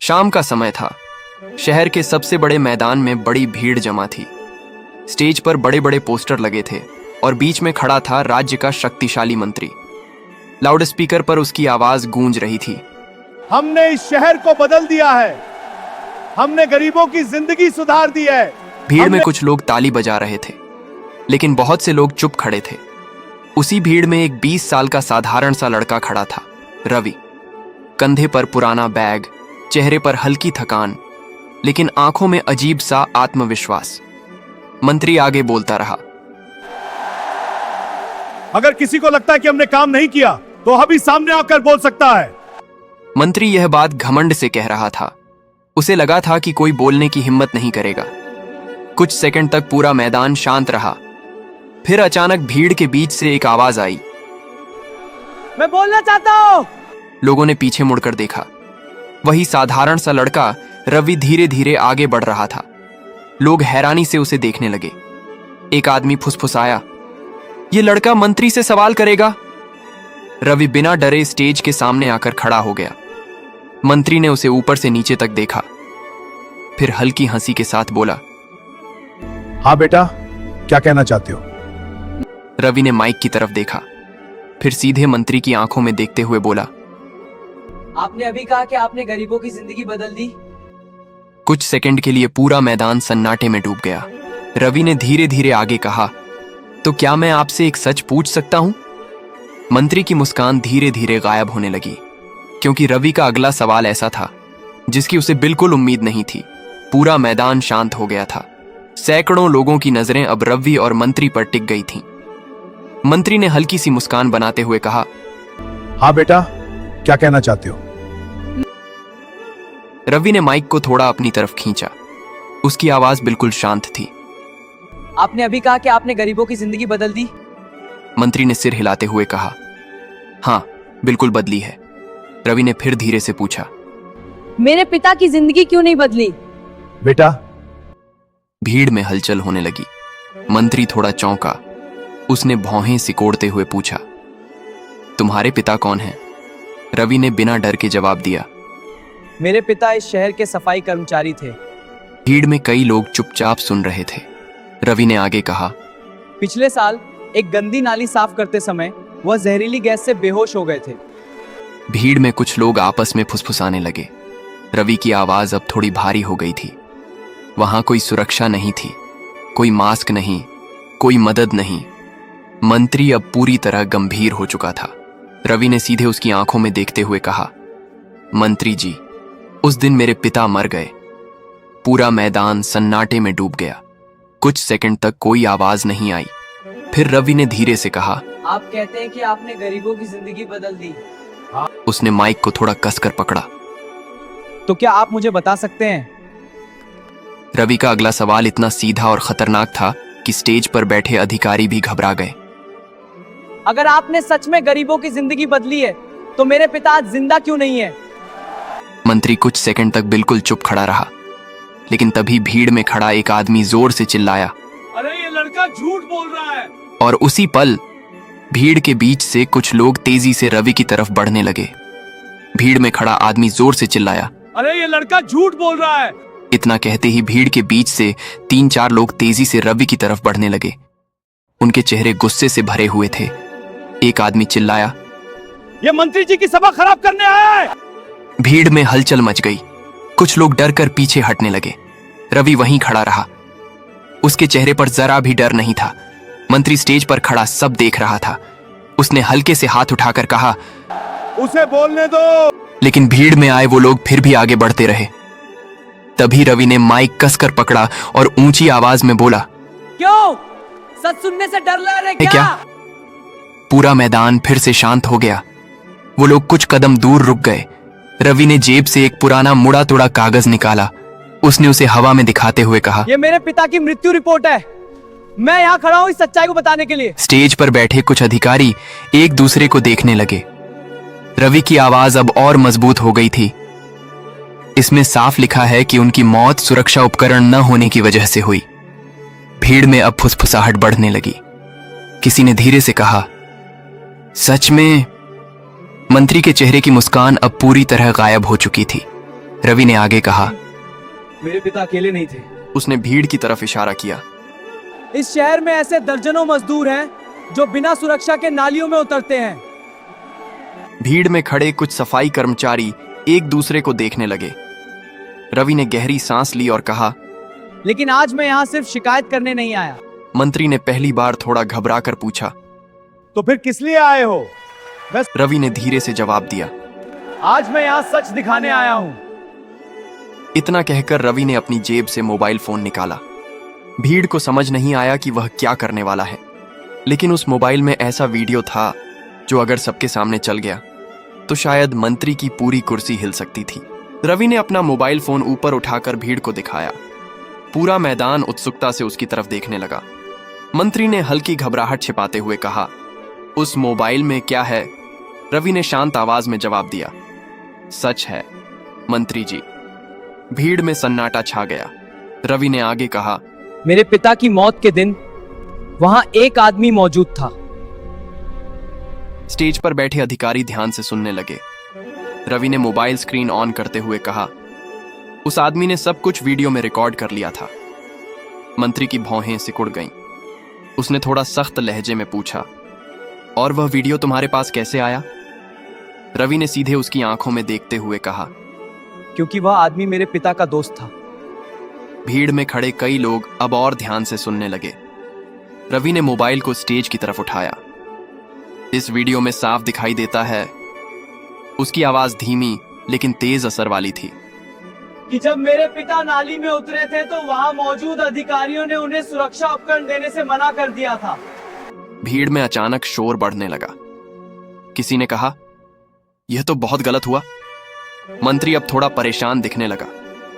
शाम का समय था। शहर के सबसे बड़े मैदान में बड़ी भीड़ जमा थी। स्टेज पर बड़े बड़े पोस्टर लगे थे और बीच में खड़ा था राज्य का शक्तिशाली मंत्री। लाउड स्पीकर पर उसकी आवाज गूंज रही थी। हमने इस शहर को बदल दिया है। हमने गरीबों की जिंदगी सुधार दी है। भीड़ में कुछ लोग ताली बजा रहे थे, लेकिन बहुत से लोग चुप खड़े थे। उसी भीड़ में एक 20 साल का साधारण सा लड़का खड़ा था, रवि। कंधे पर पुराना बैग, चेहरे पर हल्की थकान, लेकिन आंखों में अजीब सा आत्मविश्वास। मंत्री आगे बोलता रहा। अगर किसी को लगता है कि हमने काम नहीं किया तो अभी सामने आकर बोल सकता है। मंत्री यह बात घमंड से कह रहा था। उसे लगा था कि कोई बोलने की हिम्मत नहीं करेगा। कुछ सेकंड तक पूरा मैदान शांत रहा। फिर अचानक भीड़ के बीच से एक आवाज आई। मैं बोलना चाहता हूं। लोगों ने पीछे मुड़कर देखा। वही साधारण सा लड़का रवि धीरे धीरे आगे बढ़ रहा था। लोग हैरानी से उसे देखने लगे। एक आदमी फुसफुसाया, ये लड़का मंत्री से सवाल करेगा। रवि बिना डरे स्टेज के सामने आकर खड़ा हो गया। मंत्री ने उसे ऊपर से नीचे तक देखा, फिर हल्की हंसी के साथ बोला, हाँ बेटा, क्या कहना चाहते हो? रवि ने माइक की तरफ देखा, फिर सीधे मंत्री की आंखों में देखते हुए बोला, आपने अभी कहा कि आपने गरीबों की जिंदगी बदल दी। कुछ सेकंड के लिए पूरा मैदान सन्नाटे में डूब गया। रवि ने धीरे धीरे आगे कहा, तो क्या मैं आपसे एक सच पूछ सकता हूं? मंत्री की मुस्कान धीरे धीरे गायब होने लगी, क्योंकि रवि का अगला सवाल ऐसा था जिसकी उसे बिल्कुल उम्मीद नहीं थी। पूरा मैदान शांत हो गया था। सैकड़ों लोगों की नजरें अब रवि और मंत्री पर टिक गई थीं। मंत्री ने हल्की सी मुस्कान बनाते हुए कहा, हाँ बेटा, क्या कहना चाहते हो? रवि ने माइक को थोड़ा अपनी तरफ खींचा। उसकी आवाज बिल्कुल शांत थी। आपने अभी कहा कि आपने गरीबों की जिंदगी बदल दी। मंत्री ने सिर हिलाते हुए कहा, हाँ, बिल्कुल बदली है। रवि ने फिर धीरे से पूछा, मेरे पिता की जिंदगी क्यों नहीं बदली? बेटा। भीड़ में हलचल होने लगी। मंत्री थोड़ा चौंका। उसने भौहें सिकोड़ते हुए पूछा, तुम्हारे पिता कौन हैं? रवि ने बिना डर के जवाब दिया, मेरे पिता इस शहर के सफाई कर्मचारी थे। भीड़ में कई लोग चुपचाप सुन रहे थे। रवि ने आगे कहा, पिछले साल एक गंदी नाली साफ करते समय वह जहरीली गैस से बेहोश हो गए थे। भीड़ में कुछ लोग आपस में फुसफुसाने लगे। रवि की आवाज अब थोड़ी भारी हो गई थी। वहां कोई सुरक्षा नहीं थी, कोई मास्क नहीं, कोई मदद नहीं। मंत्री अब पूरी तरह गंभीर हो चुका था। रवि ने सीधे उसकी आंखों में देखते हुए कहा, मंत्री जी, उस दिन मेरे पिता मर गए। पूरा मैदान सन्नाटे में डूब गया। कुछ सेकंड तक कोई आवाज नहीं आई। फिर रवि ने धीरे से कहा, आप कहते हैं कि आपने गरीबों की जिंदगी बदल दी। उसने माइक को थोड़ा कसकर पकड़ा। तो क्या आप मुझे बता सकते हैं? रवि का अगला सवाल इतना सीधा और खतरनाक था कि स्टेज पर बैठे अधिकारी भी घबरा गए। अगर आपने सच में गरीबों की जिंदगी बदली है तो मेरे पिता आज जिंदा क्यों नहीं है? मंत्री कुछ सेकंड तक बिल्कुल चुप खड़ा रहा, लेकिन तभी भीड़ में खड़ा एक आदमी जोर से चिल्लाया, अरे ये लड़का झूठ बोल रहा है। और उसी पल भीड़ के बीच से कुछ लोग तेजी से रवि की तरफ बढ़ने लगे। भीड़ में खड़ा आदमी जोर से चिल्लाया, अरे ये लड़का झूठ बोल रहा है। इतना कहते ही भीड़ के बीच से 3-4 लोग तेजी से रवि की तरफ बढ़ने लगे। उनके चेहरे गुस्से से भरे हुए थे। एक आदमी चिल्लाया, ये मंत्री जी की सभा खराब करने आया है। भीड़ में हलचल मच गई। कुछ लोग डर कर पीछे हटने लगे। रवि वहीं खड़ा रहा। उसके चेहरे पर जरा भी डर नहीं था। मंत्री स्टेज पर खड़ा सब देख रहा था। उसने हल्के से हाथ उठाकर कहा, उसे बोलने दो। लेकिन भीड़ में आए वो लोग फिर भी आगे बढ़ते रहे। तभी रवि ने माइक कसकर पकड़ा और ऊंची आवाज में बोला, क्यों? सच सुनने से डर लग रहा है क्या? पूरा मैदान फिर से शांत हो गया। वो लोग कुछ कदम दूर रुक गए। रवि ने जेब से एक पुराना मुड़ा तुड़ा कागज निकाला। उसने उसे हवा में दिखाते हुए कहा, ये मेरे पिता की मृत्यु रिपोर्ट है। मैं यहाँ खड़ा हूँ इस सच्चाई को बताने के लिए। स्टेज पर बैठे कुछ अधिकारी एक दूसरे को देखने लगे। रवि की आवाज अब और मजबूत हो गई थी। इसमें साफ लिखा है कि उनकी मौत सुरक्षा उपकरण न होने की वजह से हुई। भीड़ में अब फुसफुसाहट बढ़ने लगी। किसी ने धीरे से कहा, सच में? मंत्री के चेहरे की मुस्कान अब पूरी तरह गायब हो चुकी थी। रवि ने आगे कहा। मेरे पिता अकेले नहीं थे। उसने भीड़ की तरफ इशारा किया। इस शहर में ऐसे दर्जनों मजदूर हैं जो बिना सुरक्षा के नालियों में उतरते हैं। भीड़ में खड़े कुछ सफाई कर्मचारी एक दूसरे को देखने लगे। रवि ने गहरी सांस ली और कहा, लेकिन आज मैं यहाँ सिर्फ शिकायत करने नहीं आया। मंत्री ने पहली बार थोड़ा घबरा कर पूछा। तो फिर किस लिए आए हो? रवि ने धीरे से जवाब दिया, आज मैं यहाँ सच दिखाने आया हूँ। इतना कहकर रवि ने अपनी जेब से मोबाइल फोन निकाला। भीड़ को समझ नहीं आया कि वह क्या करने वाला है, लेकिन उस मोबाइल में ऐसा वीडियो था जो अगर सबके सामने चल गया तो शायद मंत्री की पूरी कुर्सी हिल सकती थी। रवि ने अपना मोबाइल फोन ऊपर उठाकर भीड़ को दिखाया। पूरा मैदान उत्सुकता से उसकी तरफ देखने लगा। मंत्री ने हल्की घबराहट छिपाते हुए कहा, उस मोबाइल में क्या है? रवि ने शांत आवाज में जवाब दिया, सच है मंत्री जी। भीड़ में सन्नाटा छा गया। रवि ने आगे कहा, मेरे पिता की मौत के दिन वहां एक आदमी मौजूद था। स्टेज पर बैठे अधिकारी ध्यान से सुनने लगे। रवि ने मोबाइल स्क्रीन ऑन करते हुए कहा, उस आदमी ने सब कुछ वीडियो में रिकॉर्ड कर लिया था। मंत्री की भौहें सिकुड़ गईं। उसने थोड़ा सख्त लहजे में पूछा, और वह वीडियो तुम्हारे पास कैसे आया? रवि ने सीधे उसकी आंखों में देखते हुए कहा, क्योंकि वह आदमी मेरे पिता का दोस्त था। भीड़ में खड़े कई लोग अब और ध्यान से सुनने लगे। रवि ने मोबाइल को स्टेज की तरफ उठाया। इस वीडियो में साफ दिखाई देता है। उसकी आवाज धीमी लेकिन तेज असर वाली थी कि जब मेरे पिता नाली में उतरे थे तो वहां मौजूद अधिकारियों ने उन्हें सुरक्षा उपकरण देने से मना कर दिया था। भीड़ में अचानक शोर बढ़ने लगा। किसी ने कहा, यह तो बहुत गलत हुआ। मंत्री अब थोड़ा परेशान दिखने लगा।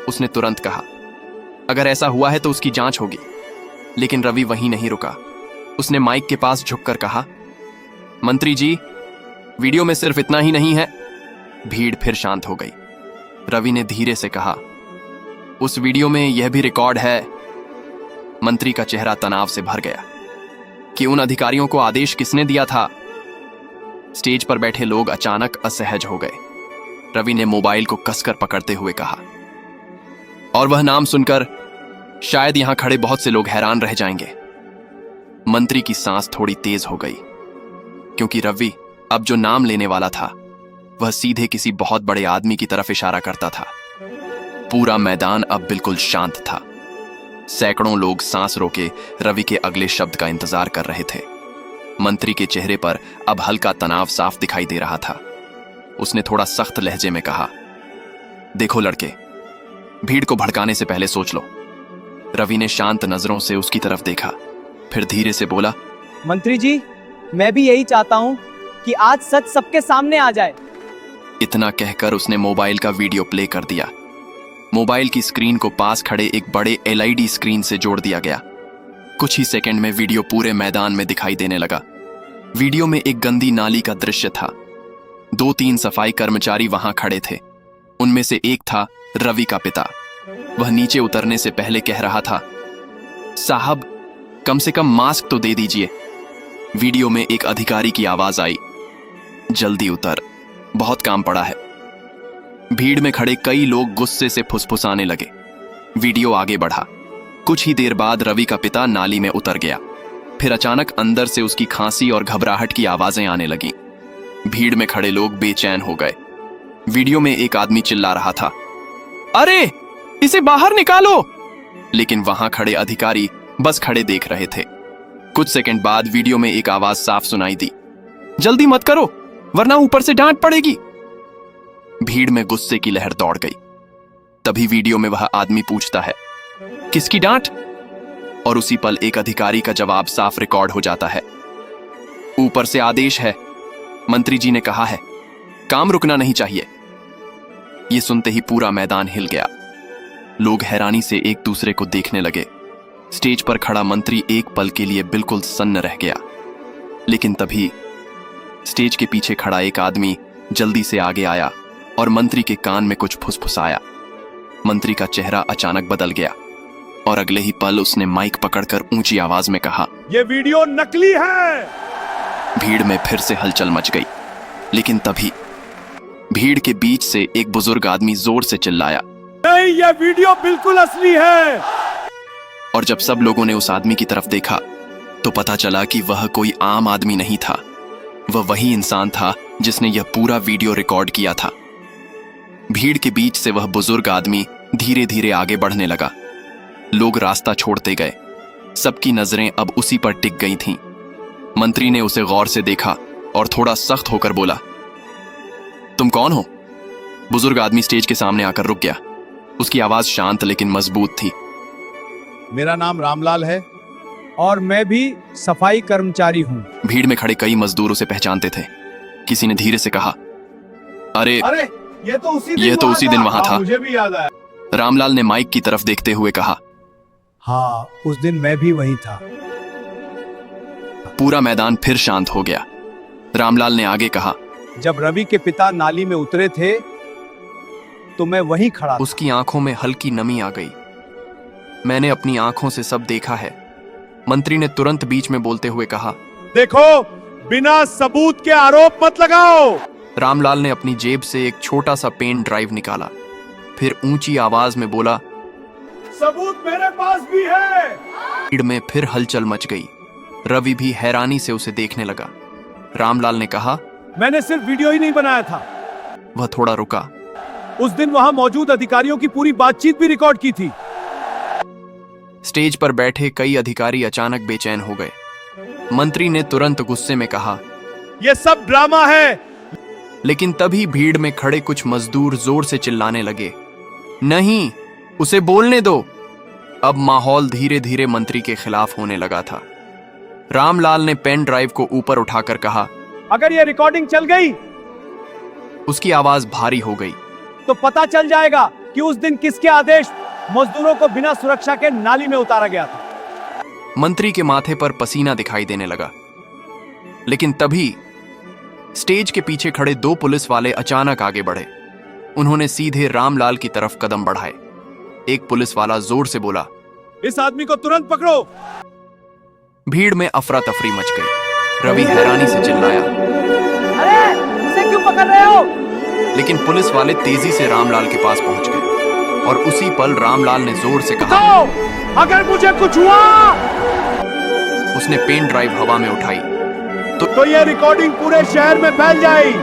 उसने तुरंत कहा, अगर ऐसा हुआ है तो उसकी जांच होगी। लेकिन रवि वहीं नहीं रुका। उसने माइक के पास झुककर कहा, मंत्री जी, वीडियो में सिर्फ इतना ही नहीं है। भीड़ फिर शांत हो गई। रवि ने धीरे से कहा, उस वीडियो में यह भी रिकॉर्ड है। मंत्री का चेहरा तनाव से भर गया कि उन अधिकारियों को आदेश किसने दिया था। स्टेज पर बैठे लोग अचानक असहज हो गए। रवि ने मोबाइल को कसकर पकड़ते हुए कहा, और वह नाम सुनकर शायद यहां खड़े बहुत से लोग हैरान रह जाएंगे। मंत्री की सांस थोड़ी तेज हो गई, क्योंकि रवि अब जो नाम लेने वाला था वह सीधे किसी बहुत बड़े आदमी की तरफ इशारा करता था। पूरा मैदान अब बिल्कुल शांत था। सैकड़ों लोग सांस रोके रवि के अगले शब्द का इंतजार कर रहे थे। मंत्री के चेहरे पर अब हल्का तनाव साफ दिखाई दे रहा था। उसने थोड़ा सख्त लहजे में कहा, देखो लड़के, भीड़ को भड़काने से पहले सोच लो। रवि ने शांत नजरों से उसकी तरफ देखा, फिर धीरे से बोला, मंत्री जी, मैं भी यही चाहता हूं कि आज सच सबके सामने आ जाए। इतना कहकर उसने मोबाइल का वीडियो प्ले कर दिया। मोबाइल की स्क्रीन को पास खड़े एक बड़े एलईडी स्क्रीन से जोड़ दिया गया। कुछ ही सेकंड में वीडियो पूरे मैदान में दिखाई देने लगा। वीडियो में एक गंदी नाली का दृश्य था। 2-3 सफाई कर्मचारी वहां खड़े थे। उनमें से एक था रवि का पिता। वह नीचे उतरने से पहले कह रहा था, साहब, कम से कम मास्क तो दे दीजिए। वीडियो में एक अधिकारी की आवाज आई, जल्दी उतर, बहुत काम पड़ा है। भीड़ में खड़े कई लोग गुस्से से फुसफुसाने लगे। वीडियो आगे बढ़ा। कुछ ही देर बाद रवि का पिता नाली में उतर गया। फिर अचानक अंदर से उसकी खांसी और घबराहट की आवाजें आने लगीं। भीड़ में खड़े लोग बेचैन हो गए। वीडियो में एक आदमी चिल्ला रहा था, अरे इसे बाहर निकालो। लेकिन वहां खड़े अधिकारी बस खड़े देख रहे थे। कुछ सेकंड बाद वीडियो में एक आवाज साफ सुनाई दी, जल्दी मत करो वरना ऊपर से डांट पड़ेगी। भीड़ में गुस्से की लहर दौड़ गई। तभी वीडियो में वह आदमी पूछता है, किसकी डांट? और उसी पल एक अधिकारी का जवाब साफ रिकॉर्ड हो जाता है, ऊपर से आदेश है, मंत्री जी ने कहा है, काम रुकना नहीं चाहिए। यह सुनते ही पूरा मैदान हिल गया। लोग हैरानी से एक दूसरे को देखने लगे। स्टेज पर खड़ा मंत्री एक पल के लिए बिल्कुल सन्न रह गया। लेकिन तभी स्टेज के पीछे खड़ा एक आदमी जल्दी से आगे आया और मंत्री के कान में कुछ फुसफुसाया। मंत्री का चेहरा अचानक बदल गया और अगले ही पल उसने माइक पकड़कर ऊंची आवाज में कहा, ये वीडियो नकली है। भीड़ में फिर से हलचल मच गई। लेकिन तभी भीड़ के बीच से एक बुजुर्ग आदमी जोर से चिल्लाया नहीं, यह वीडियो बिल्कुल असली है। और जब सब लोगों ने उस आदमी की तरफ देखा तो पता चला कि वह कोई आम आदमी नहीं था। वह वही इंसान था जिसने यह पूरा वीडियो रिकॉर्ड किया था। भीड़ के बीच से वह बुजुर्ग आदमी धीरे धीरे आगे बढ़ने लगा। लोग रास्ता छोड़ते गए। सबकी नजरें अब उसी पर टिक गई थीं। मंत्री ने उसे गौर से देखा और थोड़ा सख्त होकर बोला, तुम कौन हो? बुजुर्ग आदमी स्टेज के सामने आकर रुक गया। उसकी आवाज शांत लेकिन मजबूत थी। मेरा नाम रामलाल है और मैं भी सफाई कर्मचारी हूँ। भीड़ में खड़े कई मजदूर उसे पहचानते थे। किसी ने धीरे से कहा, अरे ये तो उसी दिन वहाँ था। मुझे भी याद आया। रामलाल ने माइक की तरफ देखते हुए कहा, हाँ, उस दिन मैं भी वहीं था। पूरा मैदान फिर शांत हो गया। रामलाल ने आगे कहा, जब रवि के पिता नाली में उतरे थे तो मैं वहीं खड़ा था। उसकी आंखों में हल्की नमी आ गई। मैंने अपनी आंखों से सब देखा है। मंत्री ने तुरंत बीच में बोलते हुए कहा, देखो, बिना सबूत के आरोप मत लगाओ। रामलाल ने अपनी जेब से एक छोटा सा पेन ड्राइव निकाला, फिर ऊंची आवाज में बोला, सबूत मेरे पास भी है। भीड़ में फिर हलचल मच गई। रवि भी हैरानी से उसे देखने लगा। रामलाल ने कहा, मैंने सिर्फ वीडियो ही नहीं बनाया था, वह थोड़ा रुका। उस दिन वहां मौजूद अधिकारियों की पूरी बातचीत भी रिकॉर्ड की थी। स्टेज पर बैठे कई अधिकारी अचानक बेचैन हो गए। मंत्री ने तुरंत गुस्से में कहा, यह सब ड्रामा है। लेकिन तभी भीड़ में खड़े कुछ मजदूर जोर से चिल्लाने लगे, नहीं, उसे बोलने दो। अब माहौल धीरे धीरे मंत्री के खिलाफ होने लगा था। रामलाल ने पेन ड्राइव को ऊपर उठाकर कहा, अगर यह रिकॉर्डिंग चल गई उसकी आवाज भारी हो गई, तो पता चल जाएगा कि उस दिन किसके आदेश मजदूरों को बिना सुरक्षा के नाली में उतारा गया था। मंत्री के माथे पर पसीना दिखाई देने लगा। लेकिन तभी स्टेज के पीछे खड़े दो पुलिस वाले अचानक आगे बढ़े। उन्होंने सीधे रामलाल की तरफ कदम बढ़ाए। एक पुलिस वाला जोर से बोला, इस आदमी को तुरंत पकड़ो। भीड़ में अफरा तफरी मच गई। रवि हैरानी से चिल्लाया, अरे उसे क्यों पकड़ रहे हो? लेकिन पुलिस वाले तेजी से रामलाल के पास पहुंच गए और उसी पल रामलाल ने जोर से कहा, अगर मुझे कुछ हुआ। उसने पेन ड्राइव हवा में उठाई तो यह रिकॉर्डिंग पूरे शहर में फैल जाएगी।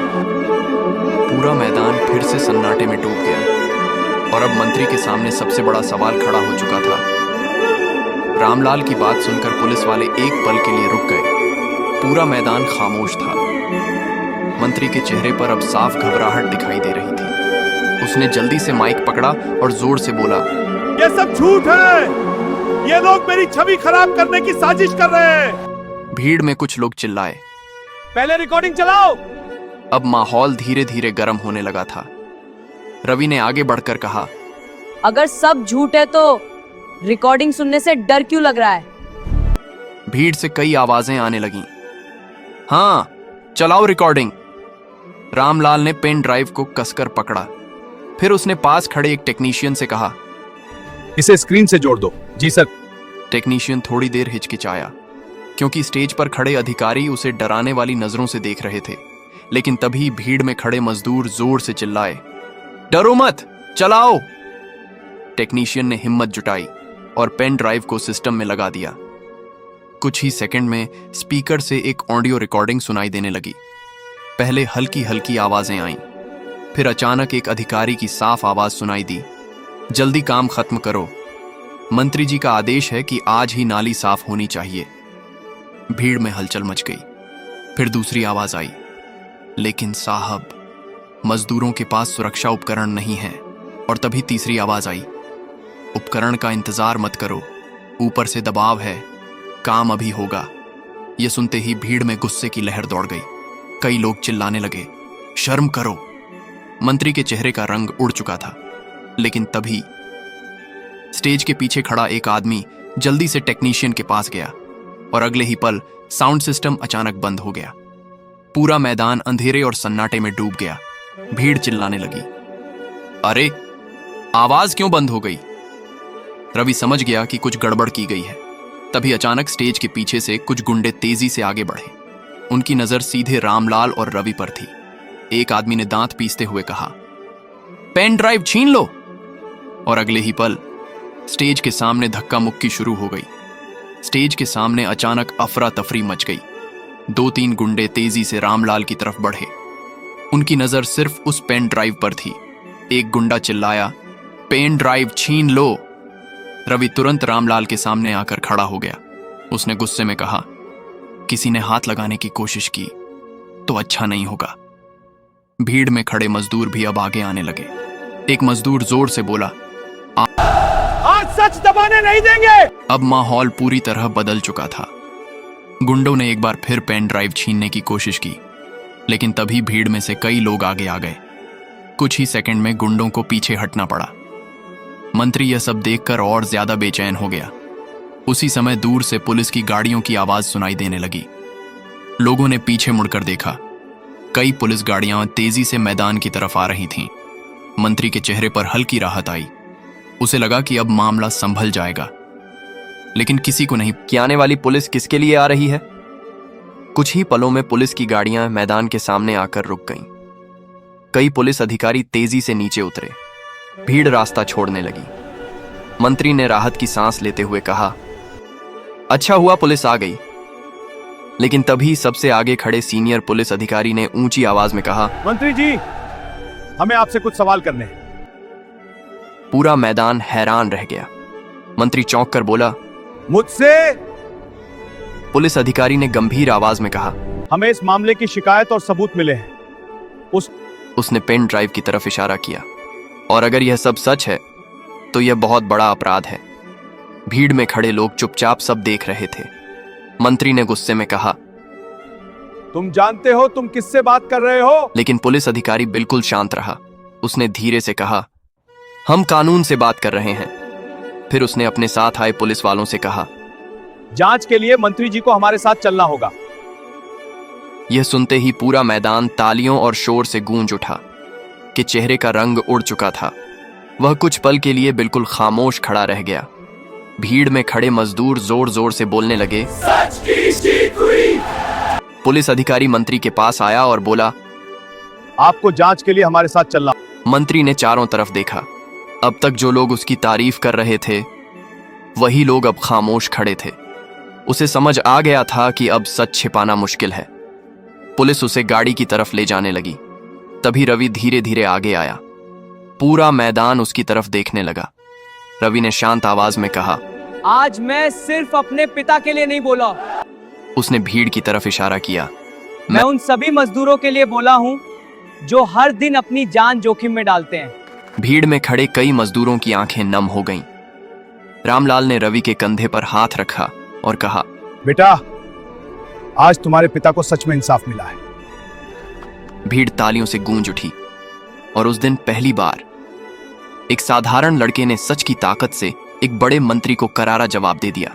पूरा मैदान फिर से सन्नाटे में डूब गया और अब मंत्री के सामने सबसे बड़ा सवाल खड़ा हो चुका था। रामलाल की बात सुनकर पुलिस वाले एक पल के लिए रुक गए। पूरा मैदान खामोश था। मंत्री के चेहरे पर अब साफ घबराहट दिखाई दे रही थी। उसने जल्दी से माइक पकड़ा और जोर से बोला, यह सब झूठ है। ये लोग मेरी छवि खराब करने की साजिश कर रहे हैं। भीड़ में कुछ लोग चिल्लाए, पहले रिकॉर्डिंग चलाओ। अब माहौल धीरे धीरे गर्म होने लगा था। रवि ने आगे बढ़कर कहा, अगर सब झूठ है तो रिकॉर्डिंग सुनने से डर क्यों लग रहा है? भीड़ से कई आवाजें आने लगीं। हाँ, चलाओ रिकॉर्डिंग। रामलाल ने पेन ड्राइव को कसकर पकड़ा। फिर उसने पास खड़े एक टेक्नीशियन से कहा, इसे स्क्रीन से जोड़ दो। जी सर। टेक्नीशियन थोड़ी देर हिचकिचाया क्योंकि स्टेज पर खड़े अधिकारी उसे डराने वाली नजरों से देख रहे थे। लेकिन तभी भीड़ में खड़े मजदूर जोर से चिल्लाए, डरो मत, चलाओ। टेक्नीशियन ने हिम्मत जुटाई और पेन ड्राइव को सिस्टम में लगा दिया। कुछ ही सेकंड में स्पीकर से एक ऑडियो रिकॉर्डिंग सुनाई देने लगी। पहले हल्की हल्की आवाजें आईं, फिर अचानक एक अधिकारी की साफ आवाज सुनाई दी, जल्दी काम खत्म करो। मंत्री जी का आदेश है कि आज ही नाली साफ होनी चाहिए। भीड़ में हलचल मच गई। फिर दूसरी आवाज आई, लेकिन साहब, मजदूरों के पास सुरक्षा उपकरण नहीं है। और तभी तीसरी आवाज आई, उपकरण का इंतजार मत करो, ऊपर से दबाव है, काम अभी होगा। यह सुनते ही भीड़ में गुस्से की लहर दौड़ गई। कई लोग चिल्लाने लगे, शर्म करो। मंत्री के चेहरे का रंग उड़ चुका था। लेकिन तभी स्टेज के पीछे खड़ा एक आदमी जल्दी से टेक्नीशियन के पास गया और अगले ही पल साउंड सिस्टम अचानक बंद हो गया। पूरा मैदान अंधेरे और सन्नाटे में डूब गया। भीड़ चिल्लाने लगी, अरे आवाज क्यों बंद हो गई? रवि समझ गया कि कुछ गड़बड़ की गई है। तभी अचानक स्टेज के पीछे से कुछ गुंडे तेजी से आगे बढ़े। उनकी नजर सीधे रामलाल और रवि पर थी। एक आदमी ने दांत पीसते हुए कहा, पेन ड्राइव छीन लो। और अगले ही पल स्टेज के सामने धक्का मुक्की शुरू हो गई। स्टेज के सामने अचानक अफरा तफरी मच गई। 2-3 गुंडे तेजी से रामलाल की तरफ बढ़े। उनकी नजर सिर्फ उस पेन ड्राइव पर थी। एक गुंडा चिल्लाया, पेन ड्राइव छीन लो। रवि तुरंत रामलाल के सामने आकर खड़ा हो गया। उसने गुस्से में कहा, किसी ने हाथ लगाने की कोशिश की तो अच्छा नहीं होगा। भीड़ में खड़े मजदूर भी अब आगे आने लगे। एक मजदूर जोर से बोला, आज सच दबाने नहीं देंगे। अब माहौल पूरी तरह बदल चुका था। गुंडों ने एक बार फिर पेन ड्राइव छीनने की कोशिश की, लेकिन तभी भीड़ में से कई लोग आगे आ गए। कुछ ही सेकंड में गुंडों को पीछे हटना पड़ा। मंत्री यह सब देखकर और ज्यादा बेचैन हो गया। उसी समय दूर से पुलिस की गाड़ियों की आवाज सुनाई देने लगी। लोगों ने पीछे मुड़कर देखा। कई पुलिस गाड़ियां तेजी से मैदान की तरफ आ रही थीं। मंत्री के चेहरे पर हल्की राहत आई। उसे लगा कि अब मामला संभल जाएगा, लेकिन किसी को नहीं कि आने वाली पुलिस किसके लिए आ रही है। कुछ ही पलों में पुलिस की गाड़ियां मैदान के सामने आकर रुक गईं। कई पुलिस अधिकारी तेजी से नीचे उतरे। भीड़ रास्ता छोड़ने लगी। मंत्री ने राहत की सांस लेते हुए कहा, अच्छा हुआ पुलिस आ गई। लेकिन तभी सबसे आगे खड़े सीनियर पुलिस अधिकारी ने ऊंची आवाज में कहा, मंत्री जी, हमें आपसे कुछ सवाल करने हैं। पूरा मैदान हैरान रह गया। मंत्री चौंक कर बोला, मुझसे? पुलिस अधिकारी ने गंभीर आवाज में कहा, हमें इस मामले की शिकायत और सबूत मिले हैं। उसने पेन ड्राइव की तरफ इशारा किया, और अगर यह सब सच है तो यह बहुत बड़ा अपराध है। भीड़ में खड़े लोग चुपचाप सब देख रहे थे। मंत्री ने गुस्से में कहा, तुम जानते हो तुम किससे बात कर रहे हो? लेकिन पुलिस अधिकारी बिल्कुल शांत रहा। उसने धीरे से कहा, हम कानून से बात कर रहे हैं। फिर उसने अपने साथ आए पुलिस वालों से कहा, जांच के लिए मंत्री जी को हमारे साथ चलना होगा। यह सुनते ही पूरा मैदान तालियों और शोर से गूंज उठा कि चेहरे का रंग उड़ चुका था। वह कुछ पल के लिए बिल्कुल खामोश खड़ा रह गया। भीड़ में खड़े मजदूर जोर जोर से बोलने लगे, सच की जीत हुई। पुलिस अधिकारी मंत्री के पास आया और बोला, आपको जांच के लिए हमारे साथ चलना। मंत्री ने चारों तरफ देखा। अब तक जो लोग उसकी तारीफ कर रहे थे वही लोग अब खामोश खड़े थे। उसे समझ आ गया था कि अब सच छिपाना मुश्किल है। पुलिस उसे गाड़ी की तरफ ले जाने लगी। तभी रवि धीरे धीरे आगे आया। पूरा मैदान उसकी तरफ देखने लगा। रवि ने शांत आवाज में कहा, आज मैं सिर्फ अपने पिता के लिए नहीं बोला, उसने भीड़ की तरफ इशारा किया, मैं उन सभी मजदूरों के लिए बोला हूँ जो हर दिन अपनी जान जोखिम में डालते हैं। भीड़ में खड़े कई मजदूरों की आंखें नम हो गईं। रामलाल ने रवि के कंधे पर हाथ रखा और कहा, बेटा, आज तुम्हारे पिता को सच में इंसाफ मिला है। भीड़ तालियों से गूंज उठी और उस दिन पहली बार एक साधारण लड़के ने सच की ताकत से एक बड़े मंत्री को करारा जवाब दे दिया।